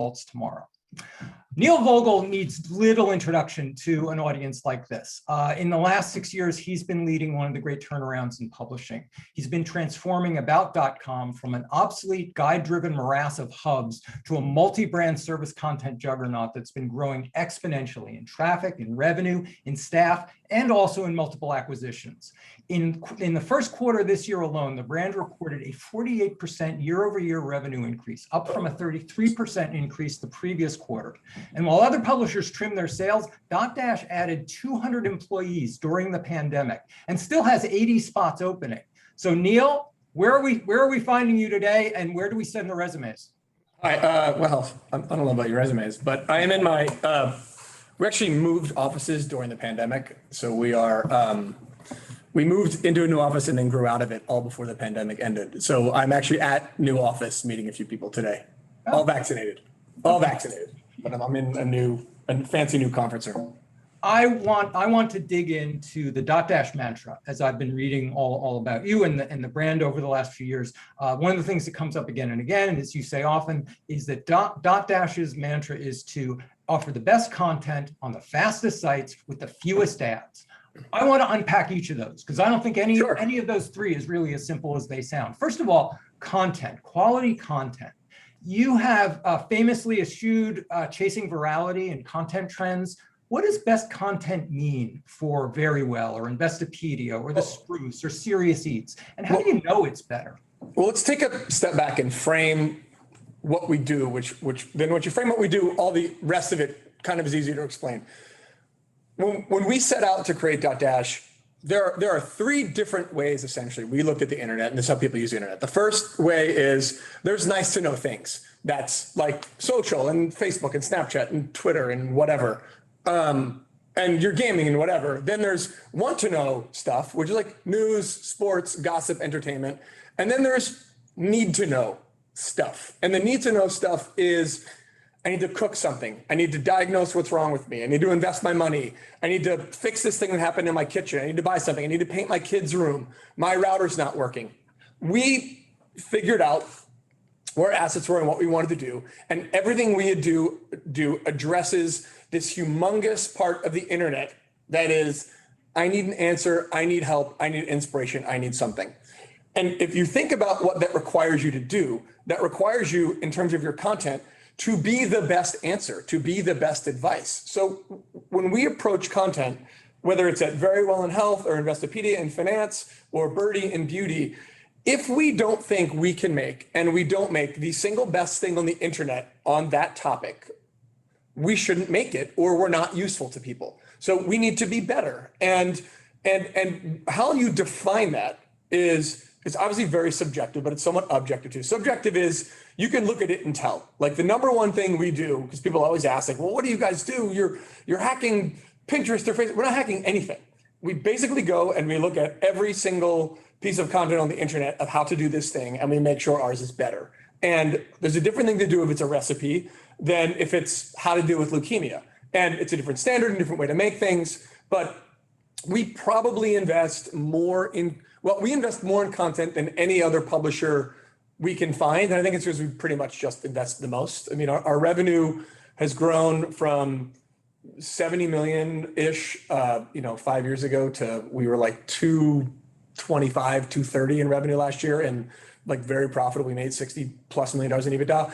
results tomorrow. Neil Vogel needs little introduction to an audience like this. In the last 6 years, he's been leading one of the great turnarounds in publishing. He's been transforming About.com from an obsolete guide-driven morass of hubs to a multi-brand service content juggernaut that's been growing exponentially in traffic, in revenue, in staff, and also in multiple acquisitions. In the first quarter this year alone, the brand reported a 48% year-over-year revenue increase, up from a 33% increase the previous quarter. And while other publishers trim their sales, Dotdash added 200 employees during the pandemic and still has 80 spots opening. So Neil, where are we finding you today, and where do we send the resumes? Hi, well, I don't know about your resumes, but I am in my, we actually moved offices during the pandemic. So we moved into a new office and then grew out of it all before the pandemic ended. So I'm actually at new office meeting a few people today, all vaccinated, but I'm in a fancy new conference room. I want to dig into the Dotdash mantra, as I've been reading all about you and the brand over the last few years. One of the things that comes up again and again, as you say often, is that Dotdash's mantra is to offer the best content on the fastest sites with the fewest ads. I want to unpack each of those because I don't think any of those three is really as simple as they sound. First of all, content, quality content. You have famously eschewed chasing virality and content trends. What does best content mean for Verywell or Investopedia or The Spruce or Serious Eats? And how do you know it's better? Well, let's take a step back and frame what we do, which then once you frame what we do, all the rest of it kind of is easy to explain. When we set out to create Dotdash, there are three different ways, essentially, we looked at the internet, and this is how people use the internet. The first way is there's nice to know things. That's like social and Facebook and Snapchat and Twitter and whatever. And your gaming and whatever. Then there's want to know stuff, which is like news, sports, gossip, entertainment. And then there's need to know stuff. And the need to know stuff is, I need to cook something. I need to diagnose what's wrong with me. I need to invest my money. I need to fix this thing that happened in my kitchen. I need to buy something. I need to paint my kid's room. My router's not working. We figured out where assets were and what we wanted to do. And everything we do addresses this humongous part of the internet that is, I need an answer, I need help, I need inspiration, I need something. And if you think about what that requires you to do, that requires you in terms of your content to be the best answer, to be the best advice. So when we approach content, whether it's at Verywell in health or Investopedia in finance or Birdie in beauty, if we don't think we can make, and we don't make the single best thing on the internet on that topic, we shouldn't make it, or we're not useful to people. So we need to be better. And how you define that is, it's obviously very subjective, but it's somewhat objective too. Subjective is you can look at it and tell. Like the number one thing we do, because people always ask, like, well, what do you guys do? You're hacking Pinterest or Facebook. We're not hacking anything. We basically go and we look at every single piece of content on the internet of how to do this thing, and we make sure ours is better. And there's a different thing to do if it's a recipe than if it's how to deal with leukemia. And it's a different standard and different way to make things, but we probably invest more in, well, we invest more in content than any other publisher we can find. And I think it's because we pretty much just invest the most. I mean, our revenue has grown from 70 million-ish, 5 years ago to we were like 225, 230 in revenue last year, and like very profitable. We made $60+ million in EBITDA.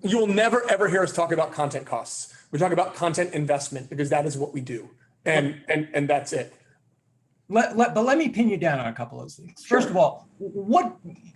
You'll never ever hear us talk about content costs. We talk about content investment because that is what we do, and that's it. But let me pin you down on a couple of things. First of all,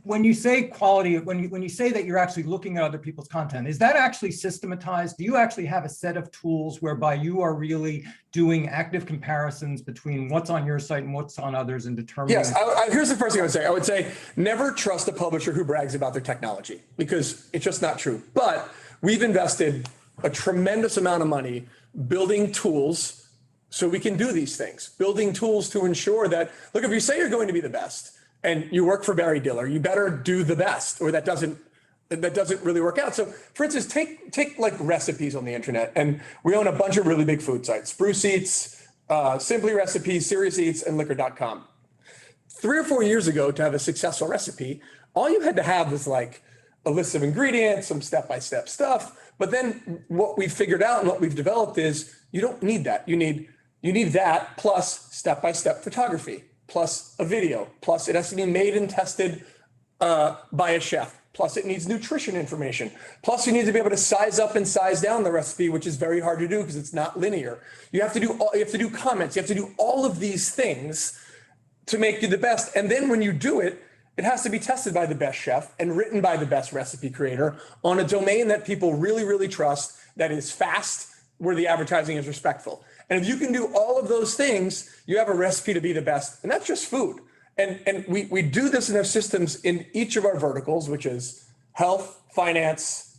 when you say quality, when you say that you're actually looking at other people's content, is that actually systematized? Do you actually have a set of tools whereby you are really doing active comparisons between what's on your site and what's on others and determining? Yes, here's the first thing I would say. I would say never trust a publisher who brags about their technology, because it's just not true. But we've invested a tremendous amount of money building tools so we can do these things, building tools to ensure that, look, if you say you're going to be the best and you work for Barry Diller, you better do the best, or that doesn't really work out. So for instance, take like recipes on the internet, and we own a bunch of really big food sites, Spruce Eats, Simply Recipes, Serious Eats, and Liquor.com. 3 or 4 years ago, to have a successful recipe, all you had to have was like a list of ingredients, some step-by-step stuff. But then what we figured out and what we've developed is you don't need that. You need that plus step-by-step photography, plus a video, plus it has to be made and tested by a chef. Plus it needs nutrition information. Plus you need to be able to size up and size down the recipe, which is very hard to do because it's not linear. You have to do comments. You have to do all of these things to make you the best. And then when you do it, it has to be tested by the best chef and written by the best recipe creator on a domain that people really, really trust, that is fast, where the advertising is respectful. And if you can do all of those things, you have a recipe to be the best. And that's just food. And we do this in our systems in each of our verticals, which is health, finance,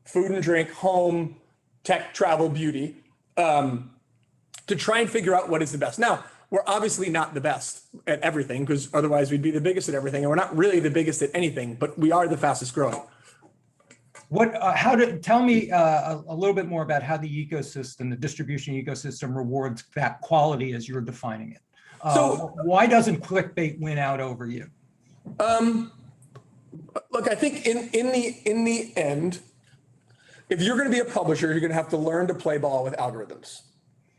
food and drink, home, tech, travel, beauty, to try and figure out what is the best. Now, we're obviously not the best at everything because otherwise we'd be the biggest at everything. And we're not really the biggest at anything, but we are the fastest growing. Tell me a little bit more about how the ecosystem, the distribution ecosystem rewards that quality as you're defining it. So why doesn't clickbait win out over you? Look, I think in the end, if you're going to be a publisher, you're going to have to learn to play ball with algorithms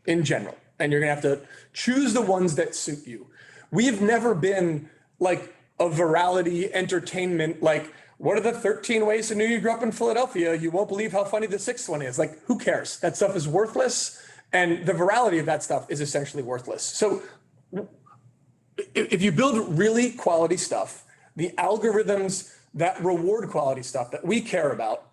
in general, and you're going to have to choose the ones that suit you. We've never been like a virality entertainment, like what are the 13 ways to know you grew up in Philadelphia? You won't believe how funny the sixth one is. Like, who cares? That stuff is worthless, and the virality of that stuff is essentially worthless. So if you build really quality stuff, the algorithms that reward quality stuff that we care about,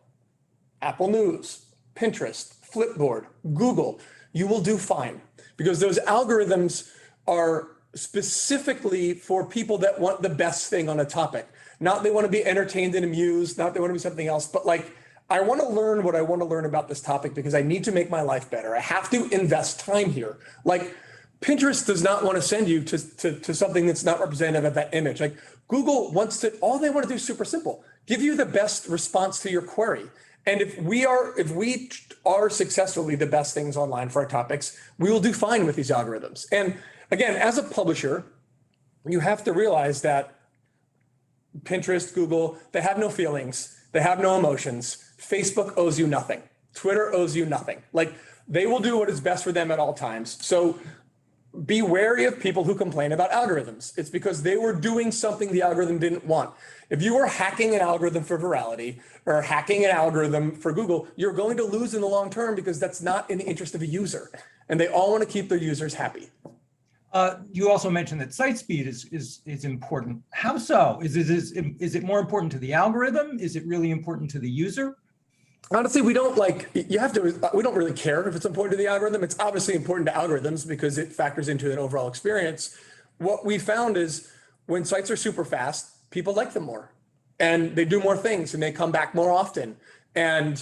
Apple News, Pinterest, Flipboard, Google, you will do fine because those algorithms are specifically for people that want the best thing on a topic. Not they want to be entertained and amused, not they want to be something else, but like, I want to learn what I want to learn about this topic because I need to make my life better. I have to invest time here. Like, Pinterest does not want to send you to something that's not representative of that image. Like, Google wants to, all they want to do is super simple, give you the best response to your query. And if we are successfully the best things online for our topics, we will do fine with these algorithms. And again, as a publisher, you have to realize that Pinterest, Google, they have no feelings, they have no emotions. Facebook owes you nothing. Twitter owes you nothing. Like, they will do what is best for them at all times. So be wary of people who complain about algorithms. It's because they were doing something the algorithm didn't want. If you were hacking an algorithm for virality or hacking an algorithm for Google, you're going to lose in the long term because that's not in the interest of a user. And they all want to keep their users happy. You also mentioned that site speed is important. How so? Is it more important to the algorithm? Is it really important to the user? Honestly, we don't really care if it's important to the algorithm. It's obviously important to algorithms because it factors into an overall experience. What we found is when sites are super fast, people like them more and they do more things and they come back more often. And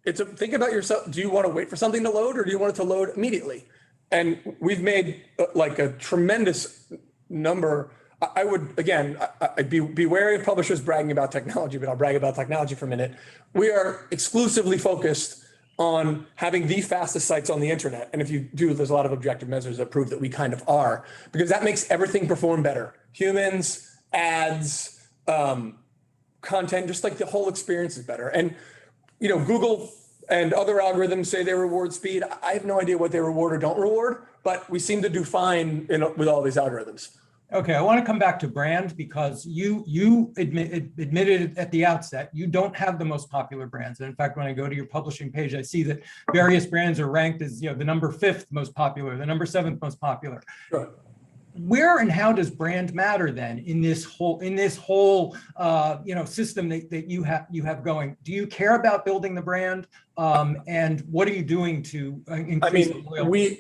think about yourself. Do you want to wait for something to load or do you want it to load immediately? And we've made like a tremendous number. I would, again, I'd be wary of publishers bragging about technology, but I'll brag about technology for a minute. We are exclusively focused on having the fastest sites on the internet. And if you do, there's a lot of objective measures that prove that we kind of are, because that makes everything perform better. Humans, ads, content, just like the whole experience is better. And, Google and other algorithms say they reward speed. I have no idea what they reward or don't reward, but we seem to do fine with all these algorithms. Okay, I want to come back to brand because you admitted at the outset you don't have the most popular brands. And in fact, when I go to your publishing page, I see that various brands are ranked as the number 5th most popular, the number 7th most popular. Sure. Where and how does brand matter then in this whole system that you have going? Do you care about building the brand? And what are you doing to increase the loyalty?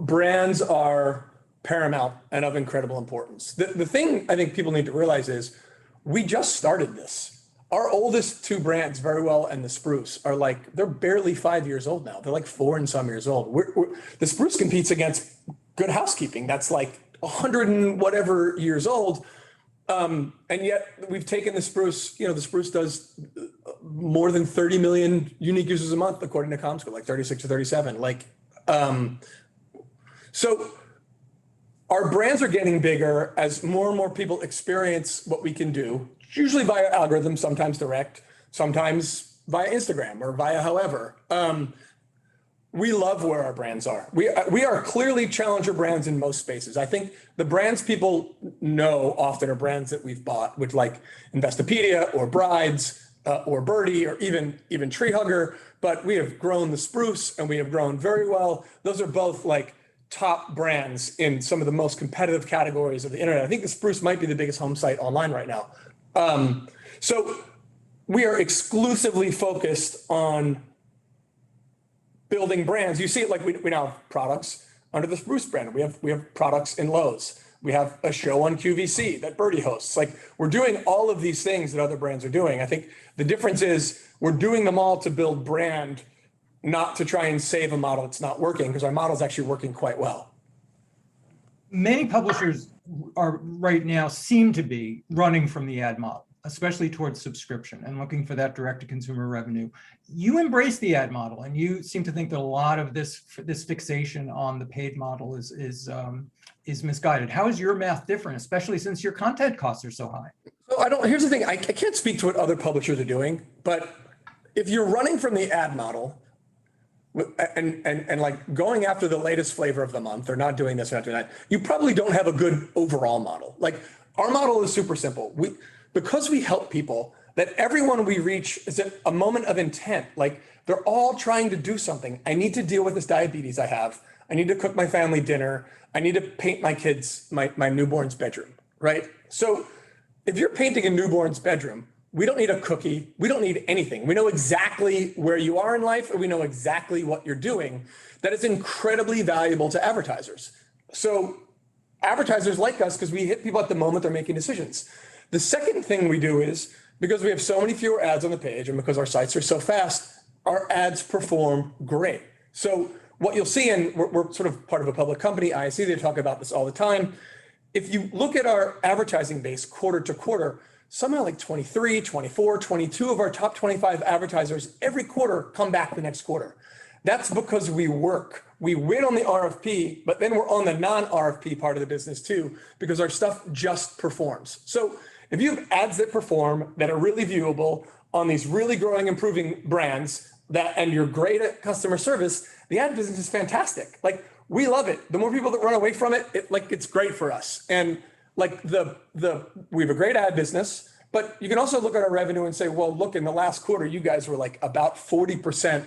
Brands are paramount and of incredible importance. The thing I think people need to realize is we just started this. Our oldest 2 brands, Verywell and The Spruce, they're barely 5 years old now. They're like 4 and some years old. The Spruce competes against Good Housekeeping. That's like 100 and whatever years old. And yet we've taken The Spruce, The Spruce does more than 30 million unique users a month, according to Comscore, like 36 or 37. So our brands are getting bigger as more and more people experience what we can do, usually via algorithms, sometimes direct, sometimes via Instagram or via however. We love where our brands are. We are clearly challenger brands in most spaces. I think the brands people know often are brands that we've bought, which like Investopedia or Brides or Birdie or even Tree Hugger. But we have grown the Spruce and we have grown very well. Those are both like top brands in some of the most competitive categories of the internet. I think the Spruce might be the biggest home site online right now. So we are exclusively focused on building brands. You see it like we now have products under the Spruce brand. We have products in Lowe's. We have a show on QVC that Birdie hosts. Like we're doing all of these things that other brands are doing. I think the difference is we're doing them all to build brand, not to try and save a model that's not working, because our model is actually working quite well. Many publishers are right now seem to be running from the ad model, especially towards subscription and looking for that direct-to-consumer revenue. You embrace the ad model, and you seem to think that a lot of this fixation on the paid model is misguided. How is your math different, especially since your content costs are so high? So here's the thing, I can't speak to what other publishers are doing, but if you're running from the ad model and like going after the latest flavor of the month or not doing this or not doing that, you probably don't have a good overall model. Like our model is super simple. Because we help people, that everyone we reach is at a moment of intent. Like they're all trying to do something. I need to deal with this diabetes I have. I need to cook my family dinner. I need to paint my kids, my newborn's bedroom, right? So if you're painting a newborn's bedroom, we don't need a cookie. We don't need anything. We know exactly where you are in life, and we know exactly what you're doing. That is incredibly valuable to advertisers. So advertisers like us because we hit people at the moment they're making decisions. The second thing we do is, because we have so many fewer ads on the page and because our sites are so fast, our ads perform great. So what you'll see, and we're sort of part of a public company, IAC, they talk about this all the time. If you look at our advertising base quarter to quarter, somehow like 23, 24, 22 of our top 25 advertisers every quarter come back the next quarter. That's because we work. We win on the RFP, but then we're on the non-RFP part of the business too, because our stuff just performs. So if you have ads that perform, that are really viewable on these really growing, improving brands, and you're great at customer service, the ad business is fantastic. Like we love it. The more people that run away from it, it's great for us. And like we have a great ad business, but you can also look at our revenue and say, well, look, in the last quarter, you guys were like about 40%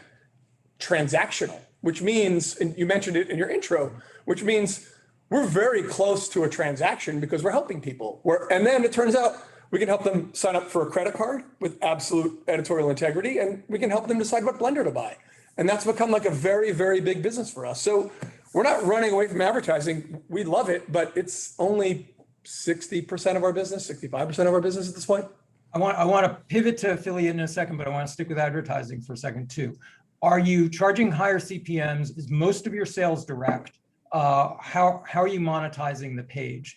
transactional, which means, and you mentioned it in your intro, which means we're very close to a transaction because we're helping people. And then it turns out we can help them sign up for a credit card with absolute editorial integrity, and we can help them decide what blender to buy. And that's become like a very, very big business for us. So we're not running away from advertising. We love it, but it's only 60% of our business, 65% of our business at this point. I want to pivot to affiliate in a second, but I want to stick with advertising for a second too. Are you charging higher CPMs? Is most of your sales direct? How are you monetizing the page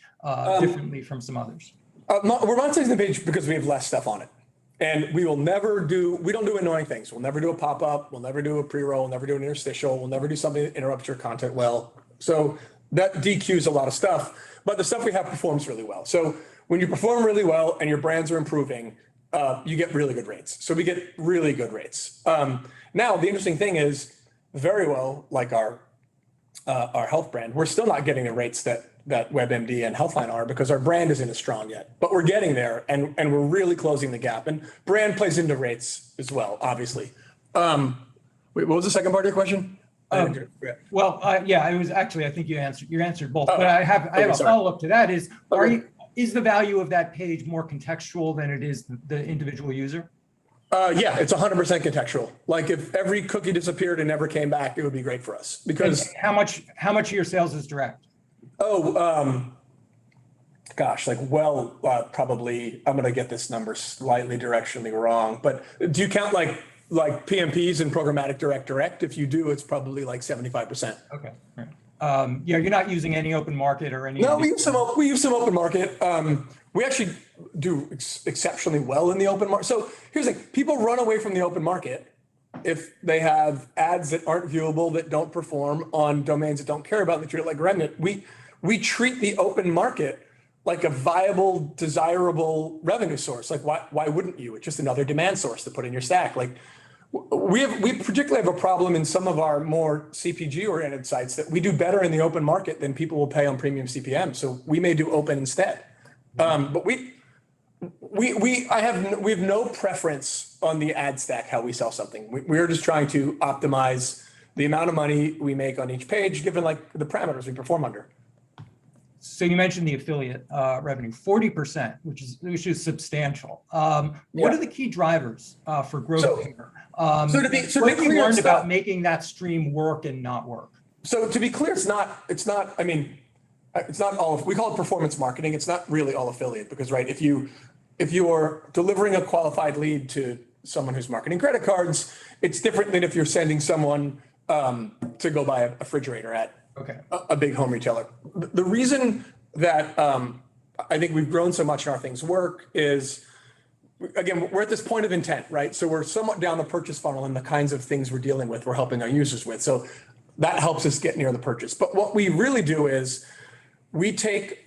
differently from some others? We're monetizing the page because we have less stuff on it. And we don't do annoying things. We'll never do a pop-up. We'll never do a pre-roll. We'll never do an interstitial. We'll never do something that interrupts your content well. So that DQs a lot of stuff, but the stuff we have performs really well. So when you perform really well and your brands are improving, you get really good rates. So we get really good rates. Now, the interesting thing is Verywell, like our health brand, we're still not getting the rates that WebMD and Healthline are because our brand isn't as strong yet, but we're getting there and we're really closing the gap, and brand plays into rates as well, obviously. Wait, what was the second part of your question? Yeah, it was actually, I think you answered both, but I have a follow-up to that is the value of that page more contextual than it is the individual user? Yeah, it's 100% contextual. Like if every cookie disappeared and never came back, it would be great for us because how much of your sales is direct? Gosh, probably I'm going to get this number slightly directionally wrong, but do you count like PMPs and programmatic direct? If you do, it's probably like 75%. Okay. Right. Yeah, you're not using any open market or any. No, we use some open market. We actually do exceptionally well in the open market. So here's the thing, people run away from the open market if they have ads that aren't viewable, that don't perform on domains that don't care about, that treat it like remnant. We treat the open market like a viable, desirable revenue source. Like why wouldn't you? It's just another demand source to put in your stack. Like we particularly have a problem in some of our more CPG oriented sites that we do better in the open market than people will pay on premium CPM. So we may do open instead. But we have no preference on the ad stack, how we sell something. We're just trying to optimize the amount of money we make on each page, given like the parameters we perform under. So you mentioned the affiliate revenue, 40%, which is substantial. What are the key drivers for growth here? What have you learned about making that stream work and not work? So to be clear, it's not, I mean, it's not all, we call it performance marketing. It's not really all affiliate because, right, if you are delivering a qualified lead to someone who's marketing credit cards, it's different than if you're sending someone to go buy a refrigerator at a big home retailer. The reason that I think we've grown so much in our things work is, again, we're at this point of intent, right? So we're somewhat down the purchase funnel and the kinds of things we're dealing with, we're helping our users with. So that helps us get near the purchase. But what we really do is we take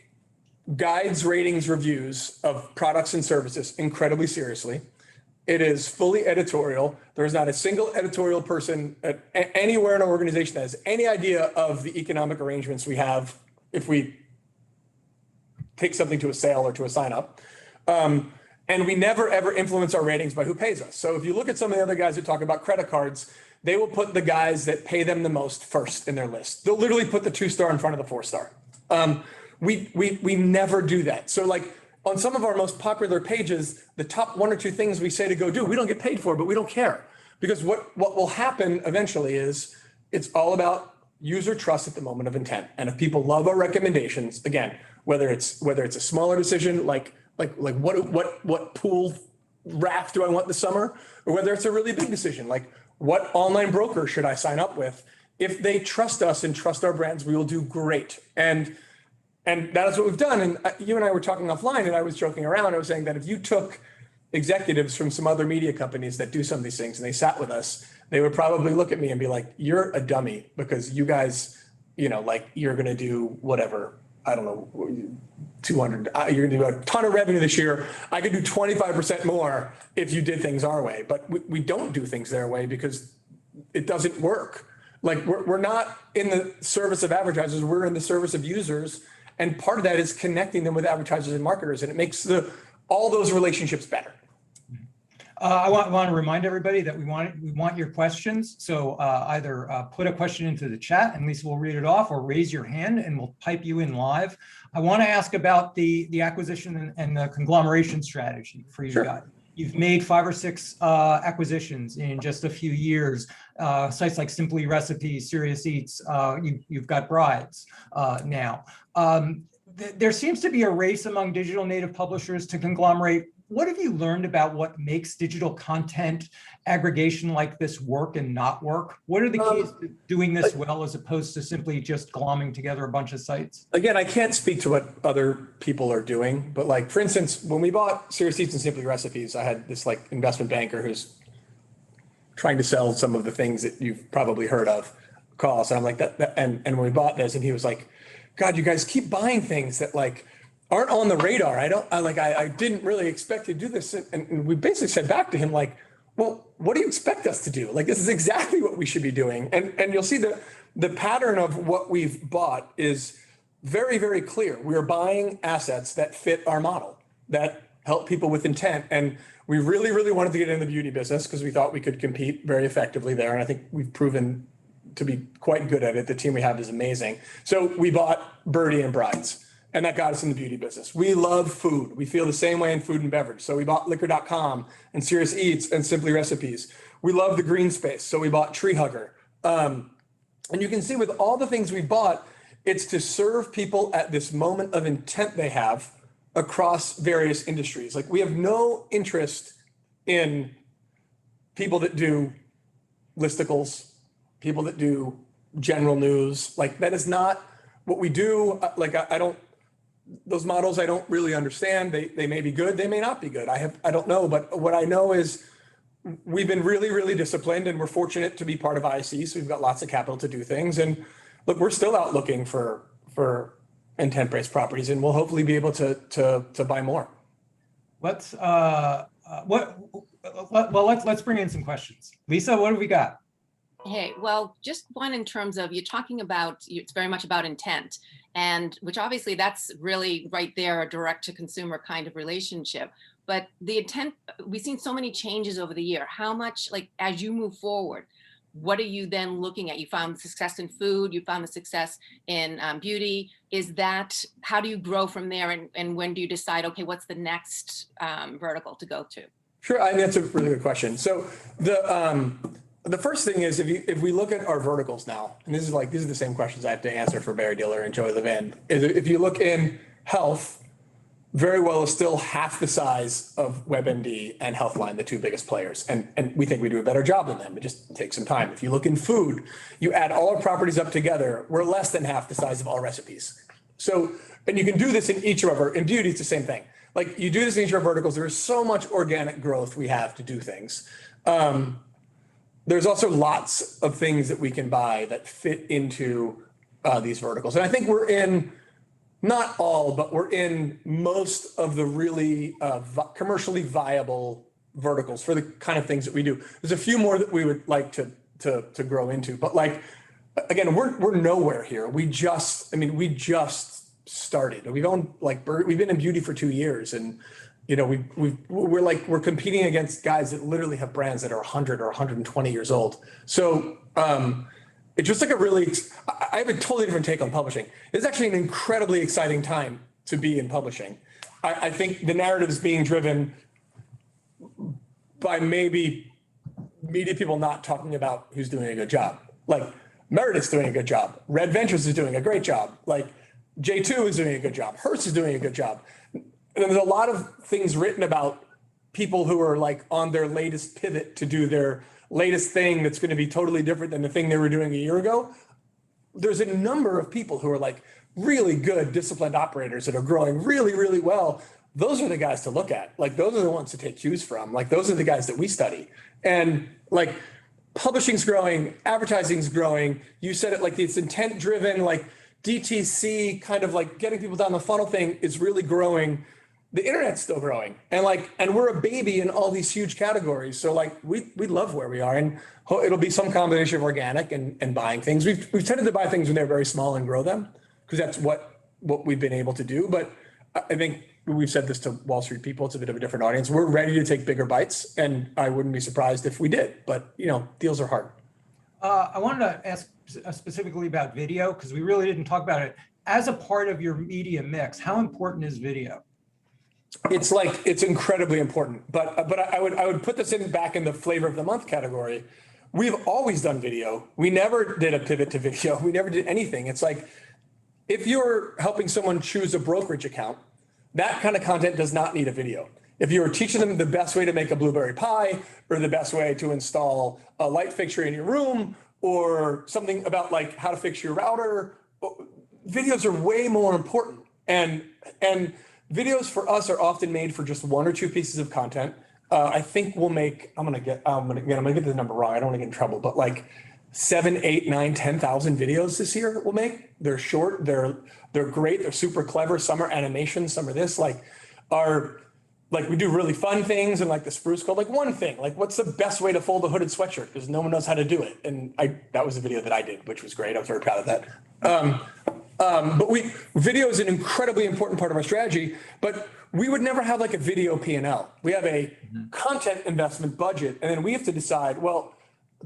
guides, ratings, reviews of products and services incredibly seriously. It is fully editorial. There's not a single editorial person anywhere in our organization that has any idea of the economic arrangements we have if we take something to a sale or to a sign up. And we never, ever influence our ratings by who pays us. So if you look at some of the other guys who talk about credit cards, they will put the guys that pay them the most first in their list. They'll literally put the 2-star in front of the 4-star. We never do that. So like on some of our most popular pages, the top 1 or 2 things we say to go do, we don't get paid for, but we don't care. Because what will happen eventually is it's all about user trust at the moment of intent. And if people love our recommendations, again, whether it's a smaller decision, like what pool raft do I want this summer? Or whether it's a really big decision, like what online broker should I sign up with? If they trust us and trust our brands, we will do great. And that is what we've done. And you and I were talking offline and I was joking around. I was saying that if you took executives from some other media companies that do some of these things and they sat with us, they would probably look at me and be like, you're a dummy because you guys, like you're going to do whatever, I don't know, 200, you're going to do a ton of revenue this year. I could do 25% more if you did things our way, but we don't do things their way because it doesn't work. Like we're not in the service of advertisers, we're in the service of users. And part of that is connecting them with advertisers and marketers, and it makes all those relationships better. I want to remind everybody that we want your questions. So either put a question into the chat and Lisa will read it off, or raise your hand and we'll pipe you in live. I want to ask about the acquisition and the conglomeration strategy for you guys. You've made 5 or 6 acquisitions in just a few years. Sites like Simply Recipes, Serious Eats, you've got Brides now. There seems to be a race among digital native publishers to conglomerate. What have you learned about what makes digital content aggregation like this work and not work? What are the keys to doing this well as opposed to simply just glomming together a bunch of sites? Again, I can't speak to what other people are doing, but like, for instance, when we bought Serious Eats and Simply Recipes, I had this like investment banker who's trying to sell some of the things that you've probably heard of call us. And I'm like, and when we bought this and he was like, God, you guys keep buying things that like aren't on the radar. I didn't really expect you to do this. And we basically said back to him, like, well, what do you expect us to do? Like, this is exactly what we should be doing. And you'll see the pattern of what we've bought is very, very clear. We're buying assets that fit our model, that help people with intent. And we really, really wanted to get in the beauty business because we thought we could compete very effectively there. And I think we've proven to be quite good at it. The team we have is amazing. So we bought Birdie and Brides. And that got us in the beauty business. We love food. We feel the same way in food and beverage. So we bought liquor.com and Serious Eats and Simply Recipes. We love the green space. So we bought Tree Hugger. And you can see with all the things we bought, it's to serve people at this moment of intent they have across various industries. Like we have no interest in people that do listicles, people that do general news. Like that is not what we do. Like those models I don't really understand. They may be good, they may not be good. I don't know, but what I know is we've been really, really disciplined and we're fortunate to be part of IC. So we've got lots of capital to do things. And look, we're still out looking for intent-based properties, and we'll hopefully be able to buy more. Let's let's bring in some questions. Lisa, what have we got? Hey, well, just one in terms of you're talking about, it's very much about intent, and which obviously that's really right there, a direct to consumer kind of relationship. But the intent, we've seen so many changes over the year. How much, like, as you move forward, what are you then looking at? You found success in food, you found the success in beauty. Is that, how do you grow from there? And when do you decide, okay, what's the next vertical to go to? Sure, I think that's a really good question. So the first thing is, if we look at our verticals now, and these are the same questions I have to answer for Barry Diller and Joey Levin. If you look in health, Verywell is still half the size of WebMD and Healthline, the two biggest players. And we think we do a better job than them. It just takes some time. If you look in food, you add all our properties up together, we're less than half the size of All Recipes. So, and you can do this in each of our, in beauty, it's the same thing. Like, you do this in each of our verticals, there is so much organic growth we have to do things. There's also lots of things that we can buy that fit into these verticals. And I think we're in, not all, but we're in most of the really commercially viable verticals for the kind of things that we do. There's a few more that we would like to grow into, but like, again, we're nowhere here. We just started. We've been in beauty for 2 years, and you know, we're competing against guys that literally have brands that are 100 or 120 years old. So it's just like I have a totally different take on publishing. It's actually an incredibly exciting time to be in publishing. I think the narrative is being driven by maybe media people not talking about who's doing a good job. Like, Meredith's doing a good job. Red Ventures is doing a great job. Like, J2 is doing a good job. Hearst is doing a good job. And there's a lot of things written about people who are like on their latest pivot to do their latest thing that's going to be totally different than the thing they were doing a year ago. There's a number of people who are like really good, disciplined operators that are growing really, really well. Those are the guys to look at. Like, those are the ones to take cues from. Like, those are the guys that we study. And like, publishing's growing, advertising's growing. You said it, like, it's intent driven, like DTC kind of like getting people down the funnel thing is really growing. The internet's still growing, and we're a baby in all these huge categories. So like, we love where we are, and it'll be some combination of organic and buying things. We've tended to buy things when they're very small and grow them, because that's what we've been able to do. But I think we've said this to Wall Street people, it's a bit of a different audience. We're ready to take bigger bites, and I wouldn't be surprised if we did, but you know, deals are hard. I wanted to ask specifically about video, because we really didn't talk about it. As a part of your media mix, how important is video? It's incredibly important, but I would put this back in the flavor of the month category. We've always done video. We never did a pivot to video. We never did anything. It's like, if you're helping someone choose a brokerage account, that kind of content does not need a video. If you're teaching them the best way to make a blueberry pie, or the best way to install a light fixture in your room, or something about like how to fix your router, videos are way more important. And videos for us are often made for just one or two pieces of content. I think we'll make, I'm gonna get the number wrong. I don't want to get in trouble, but like 7, 8, 9, 10,000 videos this year we'll make. They're short, they're great, they're super clever. Some are animation, some are this, we do really fun things, and like the Spruce Code, like one thing, like what's the best way to fold a hooded sweatshirt? Because no one knows how to do it. And that was a video that I did, which was great. I was very proud of that. But video is an incredibly important part of our strategy, but we would never have like a video P&L. We have a content investment budget, and then we have to decide, well,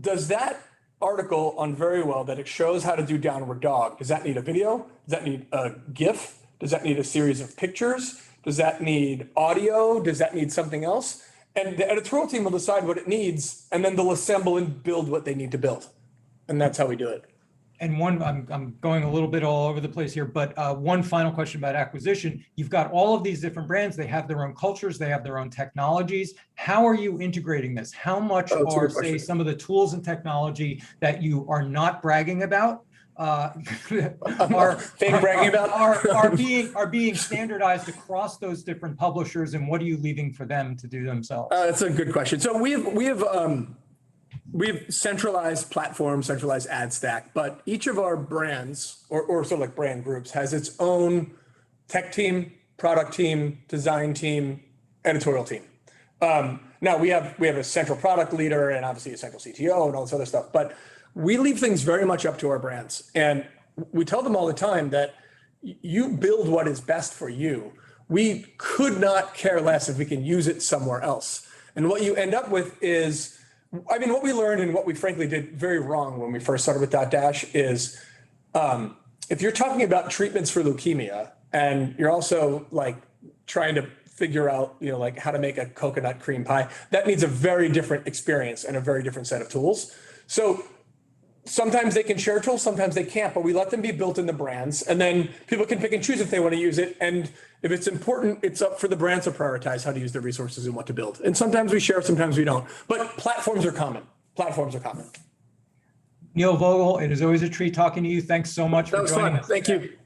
does that article on Verywell that it shows how to do downward dog, does that need a video? Does that need a GIF? Does that need a series of pictures? Does that need audio? Does that need something else? And the editorial team will decide what it needs, and then they'll assemble and build what they need to build. And that's how we do it. And I'm going a little bit all over the place here, but one final question about acquisition. You've got all of these different brands. They have their own cultures. They have their own technologies. How are you integrating this? How much are, say, some of the tools and technology that you are not bragging about are being standardized across those different publishers, and what are you leaving for them to do themselves? That's a good question. So we have we have centralized platform, centralized ad stack, but each of our brands or sort of like brand groups has its own tech team, product team, design team, editorial team. Now we have a central product leader and obviously a central CTO and all this other stuff, but we leave things very much up to our brands. And we tell them all the time that you build what is best for you. We could not care less if we can use it somewhere else. And what you end up with is, I mean, what we learned and what we frankly did very wrong when we first started with Dotdash is if you're talking about treatments for leukemia and you're also like trying to figure out, you know, like how to make a coconut cream pie, that needs a very different experience and a very different set of tools. So sometimes they can share tools, sometimes they can't, but we let them be built in the brands and then people can pick and choose if they want to use it. And if it's important, it's up for the brands to prioritize how to use their resources and what to build. And sometimes we share, sometimes we don't, but platforms are common. Platforms are common. Neil Vogel, it is always a treat talking to you. Thanks so much for joining us. Thank you.